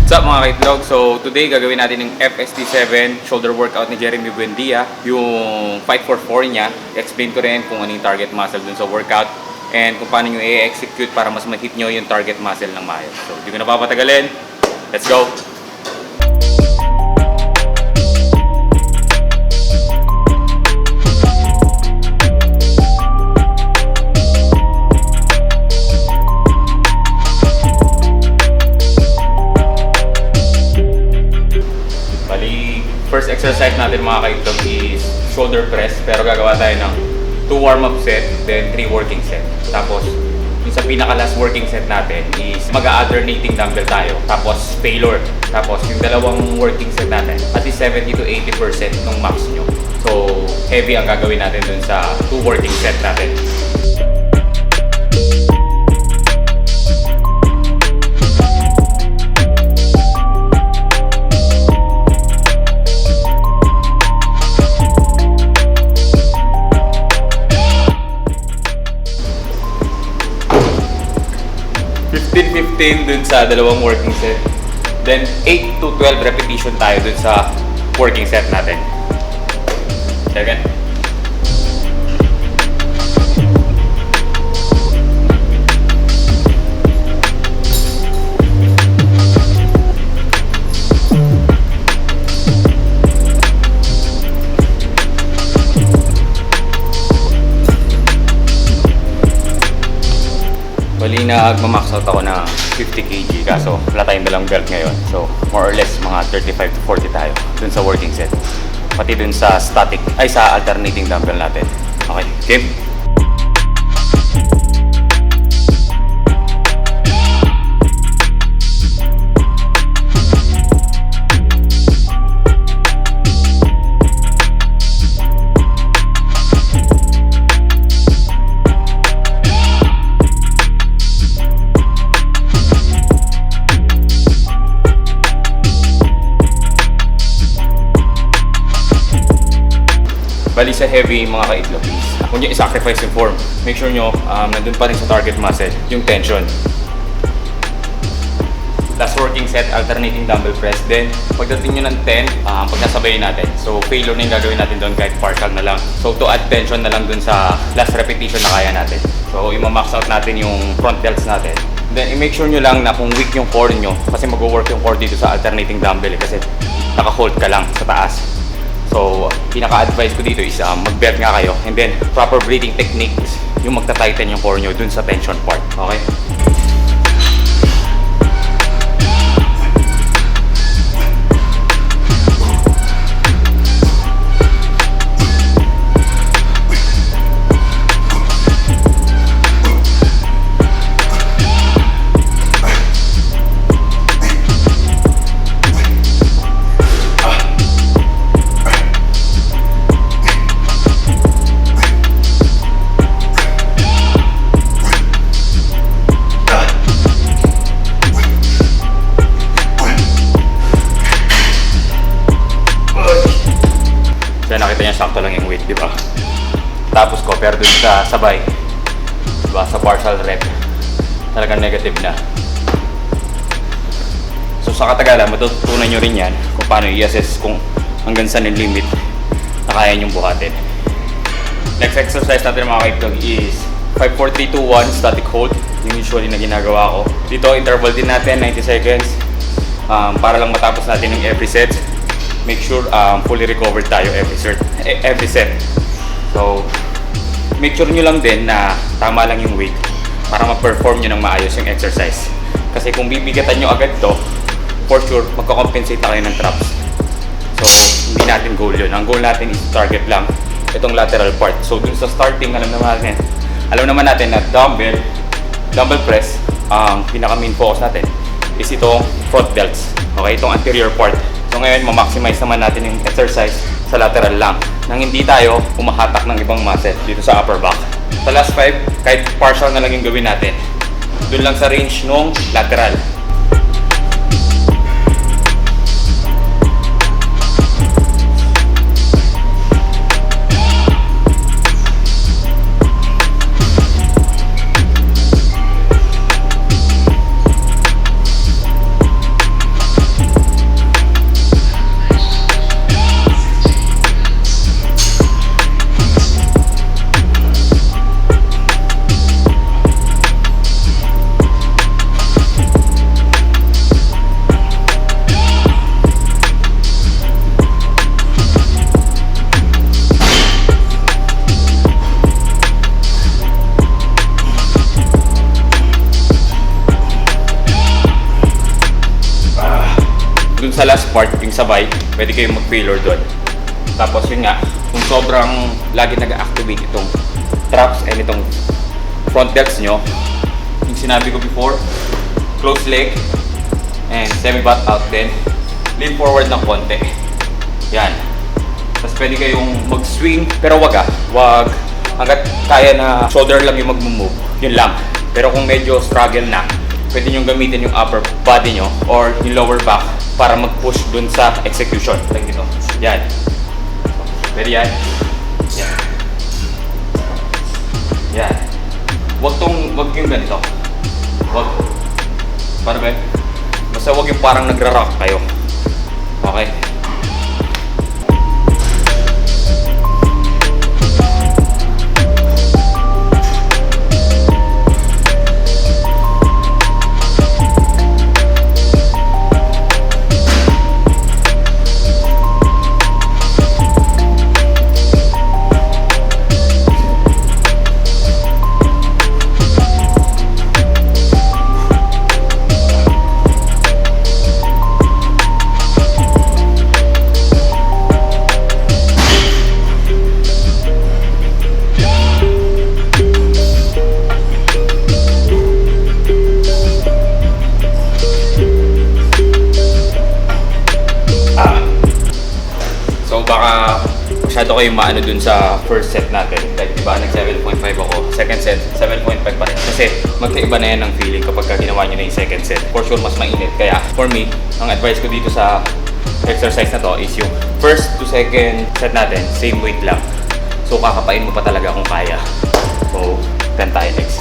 What's up mga kaitlog? So today gagawin natin yung FST7 shoulder workout ni Jeremy Buendia. Yung 544 niya. Explain ko rin kung ano yung target muscle dun sa workout and kung paano nyo i-execute para mas ma-hit nyo yung target muscle ng maayos. So hindi ko na papatagalin. Let's go! First exercise natin mga kaitlog is shoulder press, pero gagawa tayo ng 2 warm-up set, then 3 working set. Tapos, yung sa pinaka-last working set natin is mag-alternating dumbbell tayo, tapos failure. Tapos, yung dalawang working set natin, at least 70 to 80% ng max nyo. So, heavy ang gagawin natin dun sa 2 working set natin. 15 dun sa dalawang working set. Then 8 to 12 repetition tayo dun sa working set natin. Second. Bali nagmamax out ako ng 50 kg kaso wala tayong dalang belt ngayon. So more or less mga 35 to 40 tayo dun sa working set. Pati dun sa static, ay sa alternating dumbbell natin. Okay, game! 'Bali sa heavy mga kaitlog is kung nyo i-sacrifice yung form, make sure nyo nandun pa rin sa target muscle yung tension. Last working set, alternating dumbbell press. Then pagdating nyo ng 10, pagkasabayin natin. So failure na yung gagawin natin doon kahit partial na lang. So to add tension na lang dun sa last repetition na kaya natin. So i-max out natin yung front delts natin. Then i-make sure nyo lang na kung weak yung core nyo, kasi mag-work yung core dito sa alternating dumbbell kasi naka-hold ka lang sa taas. So, pinaka-advice ko dito is mag-belt nga kayo and then proper breathing techniques yung magta-tighten yung core nyo dun sa tension part. Okay? Nakita niya sakto lang yung weight, di ba? Tapos compare dun sa sabay, di ba? Sa partial rep, talagang negative na. So sa katagalan, matutunan nyo rin yan kung paano i-assess kung hanggang saan yung limit na kaya nyong buhatin. Next exercise natin mga kaitlog is 5-4-3-2-1 static hold. Yung usually na ginagawa ko. Dito interval din natin, 90 seconds. Para lang matapos natin yung every set. Make sure fully recovered tayo every set. So, make sure nyo lang din na tama lang yung weight para ma-perform nyo ng maayos yung exercise. Kasi kung bibigatan nyo agad to, for sure, magkakompensate na kayo ng traps. So, hindi natin goal yun. Ang goal natin is target lang itong lateral part. So, dun sa starting, alam naman natin na dumbbell press, ang pinaka-main focus natin is itong front delts. Okay, itong anterior part. So ngayon, ma-maximize naman natin yung exercise sa lateral lang nang hindi tayo umahatak ng ibang muscle dito sa upper back. Sa last 5, kahit partial na lang yung gawin natin, doon lang sa range nung lateral. sa last part, yung sabay, pwede kayong mag-failure doon. Tapos yun nga, kung sobrang lagi nag-activate itong traps and itong front delts nyo, yung sinabi ko before, close leg and semi-butt out, then lean forward ng konti. Yan. Tapos pwede kayong mag-swing, pero wag hanggat kaya na shoulder lang yung mag-move, yun lang. Pero kung medyo struggle na, pwede nyo gamitin yung upper body nyo or yung lower back para mag-push dun sa execution. Like ito. Yan. Pwede yan. Yan. Yan. Wag yung ganito. Wag. Paano ba? Basta wag yung parang nagra-rock kayo. Okay? Masyado kayo maano dun sa first set natin. Like, diba, nag 7.5 ako. Second set, 7.5 pa rin. Kasi magkaiba na yan ng feeling kapag ginawa nyo na yung second set. For sure, mas mainit. Kaya, for me, ang advice ko dito sa exercise na to is yung first to second set natin, same weight lang. So, kakapain mo pa talaga kung kaya. So, 10 tayo next.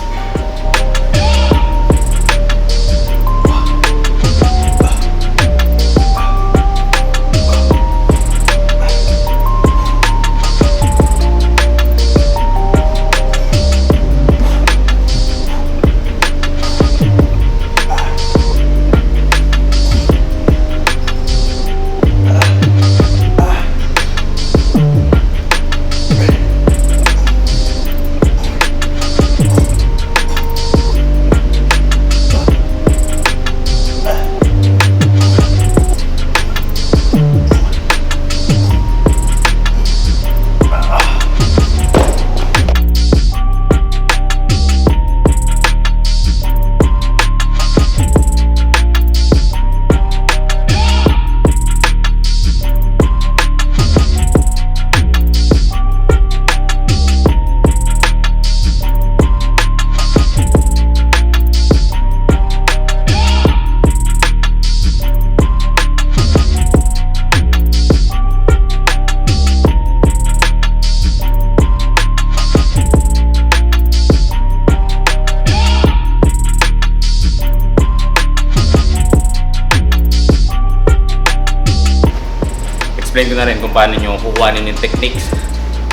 Explain ko na rin kung paano nyo kukuhanin yung techniques.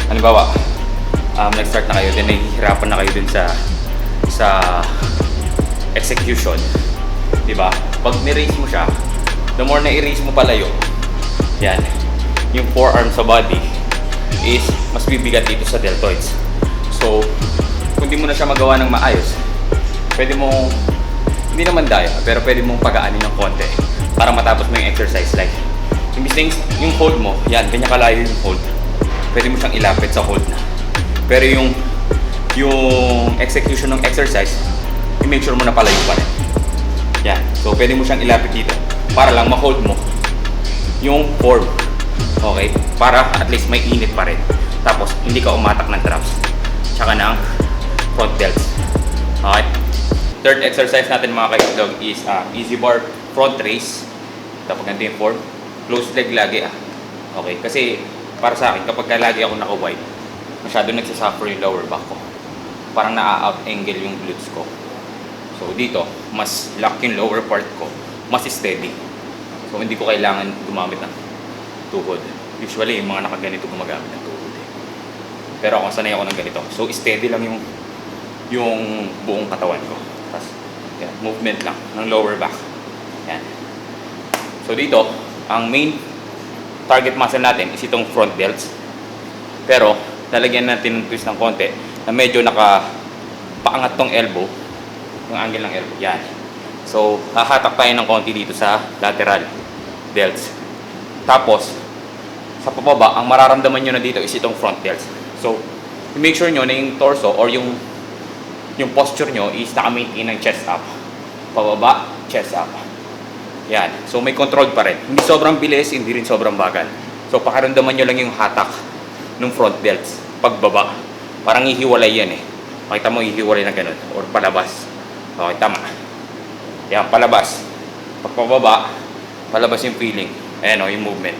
Halimbawa, nag-start na kayo, then nahihirapan na kayo dun sa execution. Diba? Pag ni-raise mo siya, the more na i-raise mo palayo, yan, yung forearm sa body is mas bibigat dito sa deltoids. So, kung di mo na siya magawa ng maayos, pwede mo, hindi naman daya, pero pwede mong pagaanin ng konti para matapos mo yung exercise. Like, imbis yung hold mo, yan, ganyan kalayo yung hold. Pwede mo siyang ilapit sa hold na. Pero yung execution ng exercise, i-make sure mo na palayo pa rin. Yan. So, pwede mo siyang ilapit dito para lang ma-hold mo yung form. Okay? Para at least may init pa rin. Tapos, hindi ka umatak ng traps. Tsaka ng front delts. Okay? Third exercise natin mga kaibigan is easy bar front raise. Tapos ganito yung form. Close leg lagi Okay? Kasi para sa akin, kapag lagi ako naka-wide, masyado nagsasuffer yung lower back ko. Parang na-out angle yung glutes ko. So dito, mas lock yung lower part ko. Mas steady. So hindi ko kailangan gumamit ng tuhod. Usually, yung mga nakaganito gumagamit ng tuhod. Pero ako, sanay ako ng ganito. So steady lang yung buong katawan ko. Tapos, yan, movement lang ng lower back. Yan. So dito, ang main target muscle natin is itong front delts. Pero, lalagyan natin ng twist ng konti na medyo nakapaangat tong elbow. Yung angle ng elbow. Yan. So, hahatak tayo ng konti dito sa lateral. delts. Tapos, sa pababa, ang mararamdaman nyo na dito is itong front delts. So, make sure nyo na yung torso or yung posture nyo is naka-maintain ng chest up. Pababa, chest up. Yan. So, may control pa rin. Hindi sobrang bilis, hindi rin sobrang bagal. So, pakiramdaman nyo lang yung hatak ng front delts. Pagbaba. Parang hihiwalay yan eh. Makita mo, hihiwalay na ganun. Or palabas. Okay, tama. Yan, palabas. Pagpababa, palabas yung feeling. Ayan o, yung movement.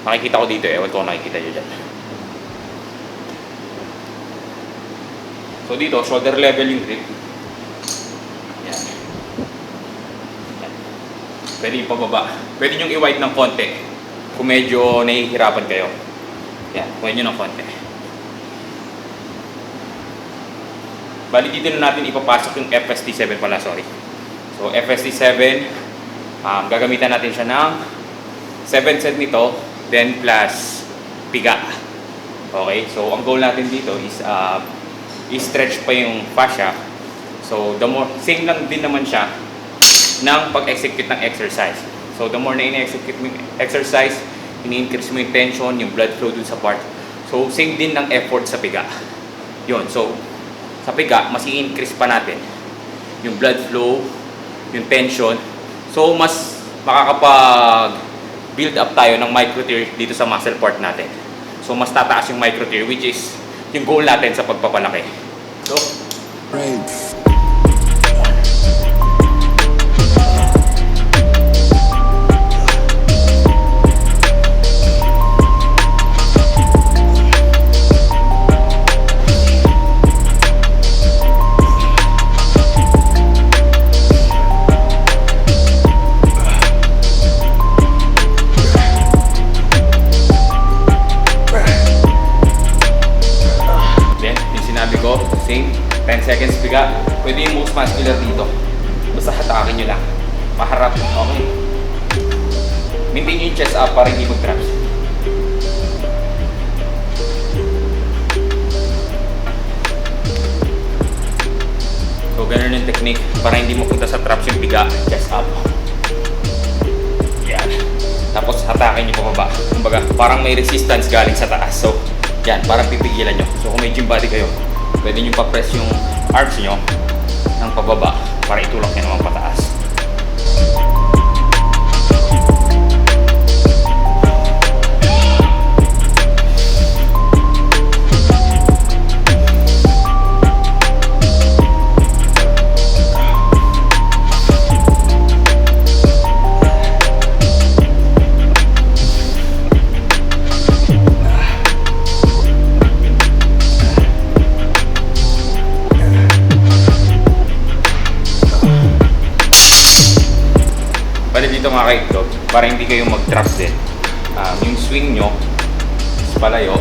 Nakikita ko dito eh. Ewan ko kung nakikita nyo dyan. So dito, shoulder level yung grip. Yan. Yan. Pwede yung pababa. Pwede nyo i-wide ng konti. Kung medyo nahihirapan kayo. Yan, wide nyo ng konti. Bali dito na natin ipapasok yung FST7 pala, sorry. So FST7, gagamitan natin siya ng 7 set nito, then plus piga. Okay, so ang goal natin dito is i-stretch pa yung fascia. So the more, same lang din naman siya ng pag-execute ng exercise. So the more na in-execute mo yung exercise, ini-increase mo yung tension, yung blood flow dun sa part. So same din ng effort sa piga. Yun, so sa piga, mas i-increase pa natin yung blood flow, yung tension. So mas makakapag-build up tayo ng micro tear dito sa muscle part natin. So mas tataas yung micro tear, which is yung goal natin sa pagpapalaki. So, right. Same, 10 seconds piga. Pwede yung most muscular dito. Basta hatakin nyo lang. Paharap, okay. Maintain yung chest up para hindi mag-traps. So, ganun yung technique para hindi mo punta sa traps yung piga, chest up. Yan. Tapos hatakin nyo pababa. Kumbaga, parang may resistance galing sa taas. So, yan, parang pipigilan nyo. So, kung may gym body kayo, pwede nyo pa-press yung arms nyo ng pababa para itulak nyo naman pataas. Dito mga kaitlog, para hindi kayo mag-traps din. Yung swing nyo is palayo,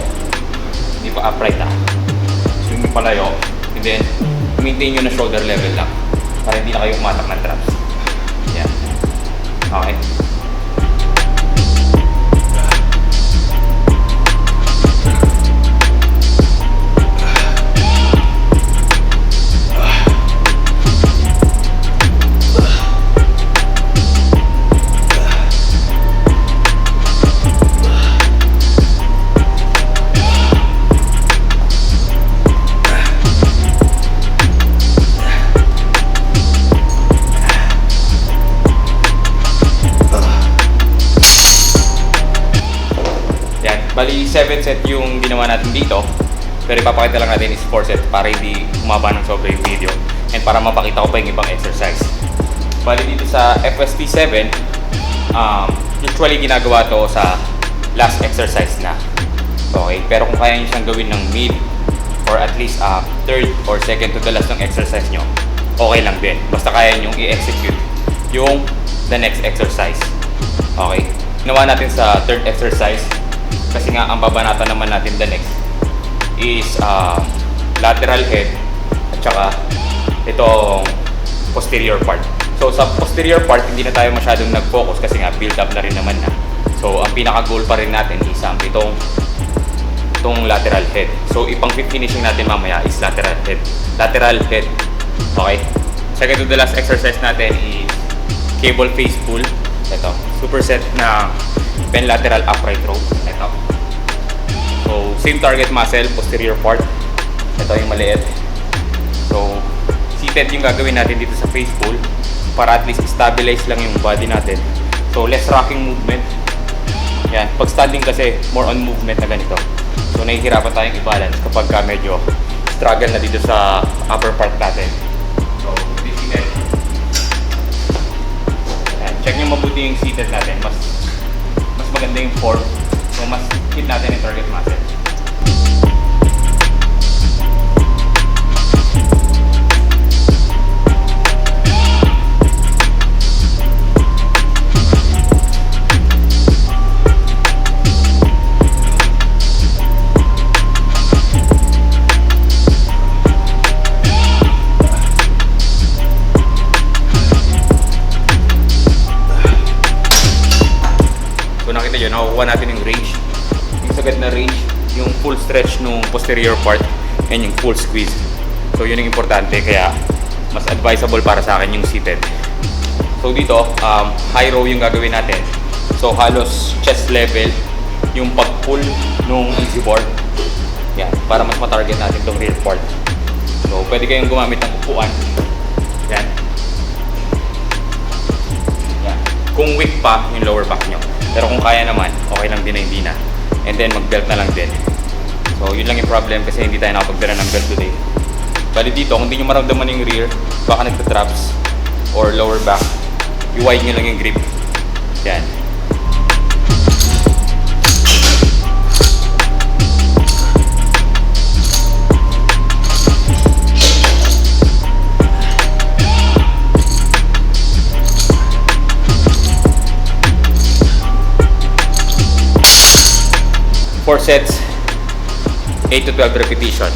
hindi pa upright swing nyo palayo, and then maintain nyo na shoulder level lang para hindi na kayo umatak ng traps. Yan. Okay. Bali, 7 set yung ginawa natin dito. Pero ipapakita lang natin is 4 set para hindi humaba ng sobra yung video. And para mapakita ko pa yung ibang exercise. Bali dito sa FST7, usually ginagawa to sa last exercise na. Okay, pero kung kaya nyo siyang gawin ng mid or at least third or second to the last ng exercise nyo, okay lang din. Basta kaya nyo i-execute yung the next exercise. Okay, ginawa natin sa third exercise. Kasi nga, ang babanatan naman natin the next is lateral head at saka itong posterior part. So, sa posterior part, hindi na tayo masyadong nag-focus kasi nga, build up na rin naman na. So, ang pinaka-goal pa rin natin is itong lateral head. So, ipang-finishing natin mamaya is lateral head. Lateral head. Okay? Second to the last exercise natin is cable face pull. Ito. superset na pen lateral upright row. Ito. So, same target muscle, posterior part. Ito yung maliit. So, seated yung gagawin natin dito sa face pull para at least stabilize lang yung body natin. So, less rocking movement. Yan. Pag standing kasi, more on movement na ganito. So, nahihirapan tayong i-balance kapag medyo struggle na dito sa upper part natin. So, seated. Yan. Check nyo mabuti yung seated natin. Mas maganda yung form. So, mas hit natin yung target muscle. Nakukuha natin yung range, yung sagad na range, yung full stretch nung posterior part, and yung full squeeze. So yun yung importante, kaya mas advisable para sa akin yung seated. So dito, high row yung gagawin natin. So halos chest level yung pag-pull nung easy board. Yan, para mas matarget natin itong rear part. So pwede kayong gumamit ng upuan. Yan. Yan. Kung weak pa yung lower back nyo. Pero kung kaya naman, okay lang din na hindi na. And then mag-belt na lang din. So yun lang yung problem kasi hindi tayo nakapagdala ng belt today. Bali dito, kung hindi nyo maramdaman yung rear, baka nagta-traps or lower back, i-wide nyo lang yung grip. Yan. Four sets, 8 to 12 repetition.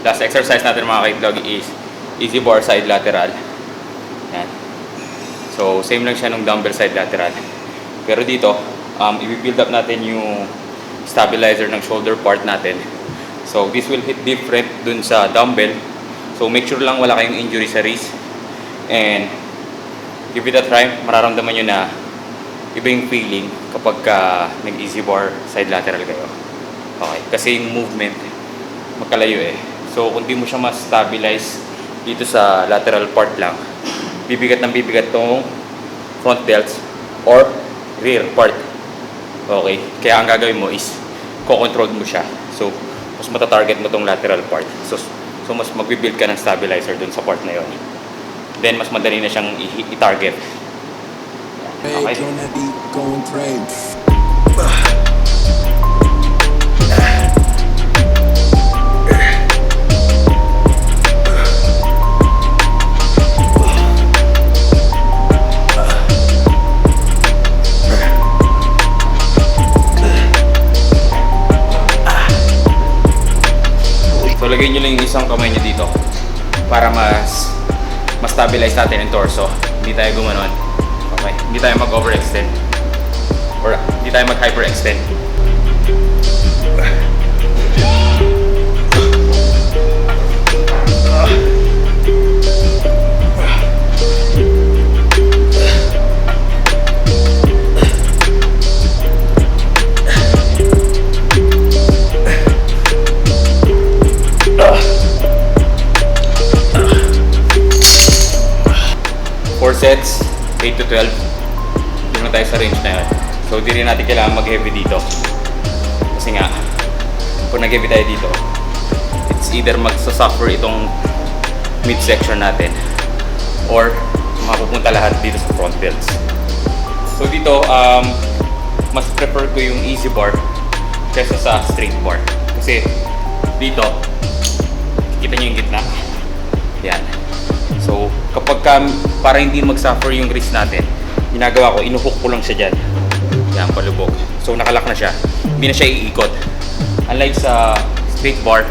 Last exercise natin mga kaitlog is easy bar side lateral. Yan. So, same lang siya nung dumbbell side lateral. Pero dito, i-build up natin yung stabilizer ng shoulder part natin. So, this will hit different dun sa dumbbell. So, make sure lang wala kayong injury sa wrist. And, give it a try. Mararamdaman nyo na iba yung feeling kapag nag-easy bar side lateral kayo. Okay. Kasi yung movement, magkalayo eh. So, kung di mo siya ma-stabilize dito sa lateral part lang, bibigat ng bibigat tong front delts or rear part. Okay? Kaya ang gagawin mo is, ko-control mo siya. So, mas matatarget mo tong lateral part. So mas magbibuild ka ng stabilizer dun sa part na yon. Then, mas madali na siyang i-target. Okay? So, lagay nyo lang yung isang kamay nyo dito para mas-stabilize natin yung torso. Hindi tayo gumanon. Okay? Hindi tayo mag-overextend. Or hindi tayo mag-hyperextend. Sets, 8 to 12. Hindi na tayo sa range na yun. So, di rin natin kailangan mag-heavy dito. Kasi nga, kung nag-heavy tayo dito, it's either magsasuffer itong midsection natin or mapupunta lahat dito sa front delts. So dito, mas prefer ko yung easy bar kesa sa straight bar. Kasi dito, kita nyo yung gitna. Yan. So kapag para hindi mag-suffer yung wrist natin, ginagawa ko, inuhook ko lang siya dyan. Yan, palubog. So nakalak na siya. Hindi na siya iikot. Unlike sa straight bar,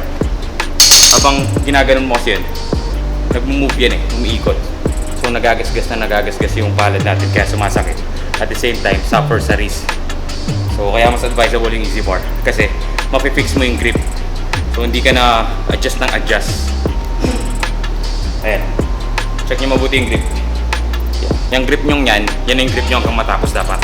habang ginaganon mo kasi yun, nag-move yan umiikot. So nagagasgas yung palad natin kaya sumasakit. At the same time, suffer sa wrist. So kaya mas advisable yung easy bar kasi mapifix mo yung grip. So hindi ka na adjust ng adjust. Ayan. Check nyo mabuti yung grip. Yung grip nyo yan yung grip nyo hanggang matapos dapat.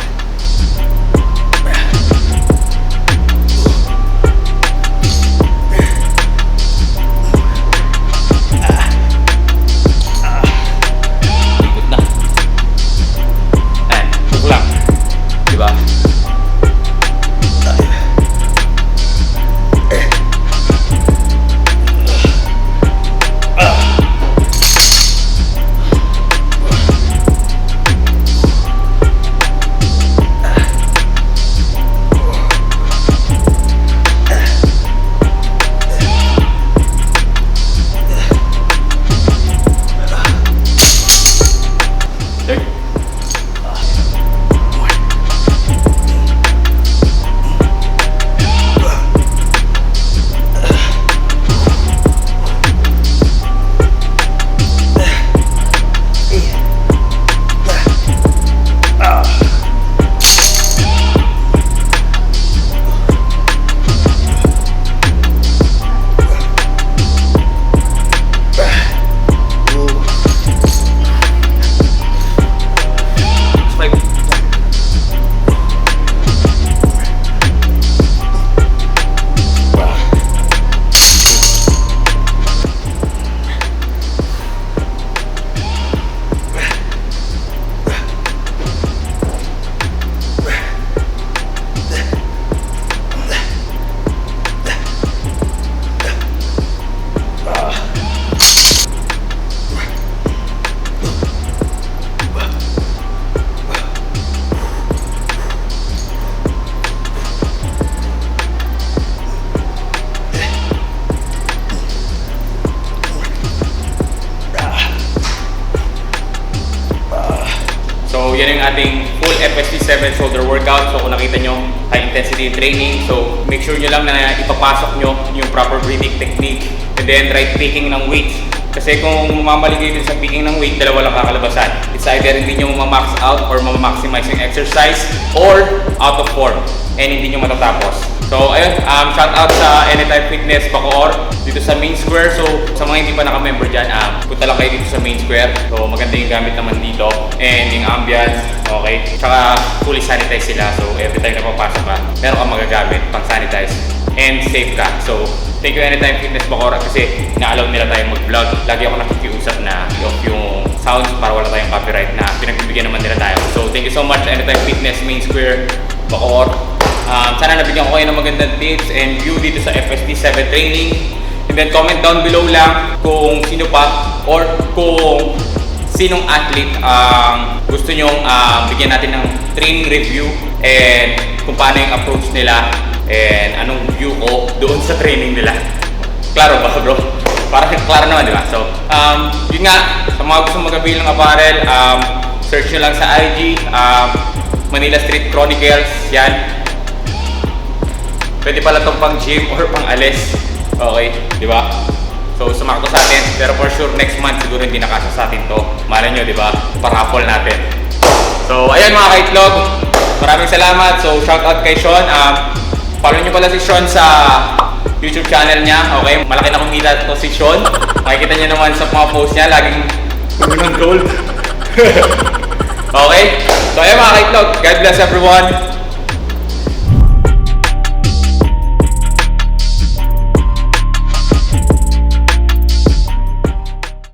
So yan yung ating full FST7 shoulder workout. So kung nakita nyo, high intensity training. So make sure nyo lang na ipapasok nyo yung proper breathing technique and then right picking ng weight. Kasi kung mamamali kayo sa picking ng weight, dalawa lang kakalabasan. It's either hindi nyo mamax out or mamamaximize yung exercise or out of form and hindi nyo matatapos. So ayun, shout out sa Anytime Fitness Bacoor dito sa Main Square. So sa mga hindi pa naka-member dyan, punta lang kayo dito sa Main Square. So maganda yung gamit naman dito and yung ambience, okay. Tsaka fully sanitize sila. So every time na papasok ka, meron kang magagamit pang sanitize and safe ka. So thank you Anytime Fitness Bacoor kasi na-allow nila tayong mag-vlog. Lagi ako nakikiusap na i-off yung sounds para wala tayong copyright na pinagbibigyan naman nila tayo. So thank you so much Anytime Fitness Main Square Bacoor. Sana nabigyan ko kayo ng magandang tips and view dito sa FST7 training. And then comment down below lang kung sino pa or kung sinong athlete gusto nyong bigyan natin ng training review and kung paano yung approach nila and anong view ko doon sa training nila. Klaro ba bro? Parang klaro naman, di ba? So, yun nga, sa mga gusto mag-avail ng apparel, search nyo lang sa IG, Manila Street Chronicles, yan. Pwede pala itong pang gym or pang alis. Okay, di ba? So, sumakto sa atin. Pero for sure, next month siguro hindi nakasa sa atin to. Malay nyo, di ba? Parapol natin. So, ayan mga kaitlog. Maraming salamat. So, shout out kay Sean. Follow nyo pala si Sean sa YouTube channel niya. Okay, malaki na kumita to si Sean. Makikita nyo naman sa mga post niya. Laging ng gold. Okay? So, ayan mga kaitlog. God bless everyone.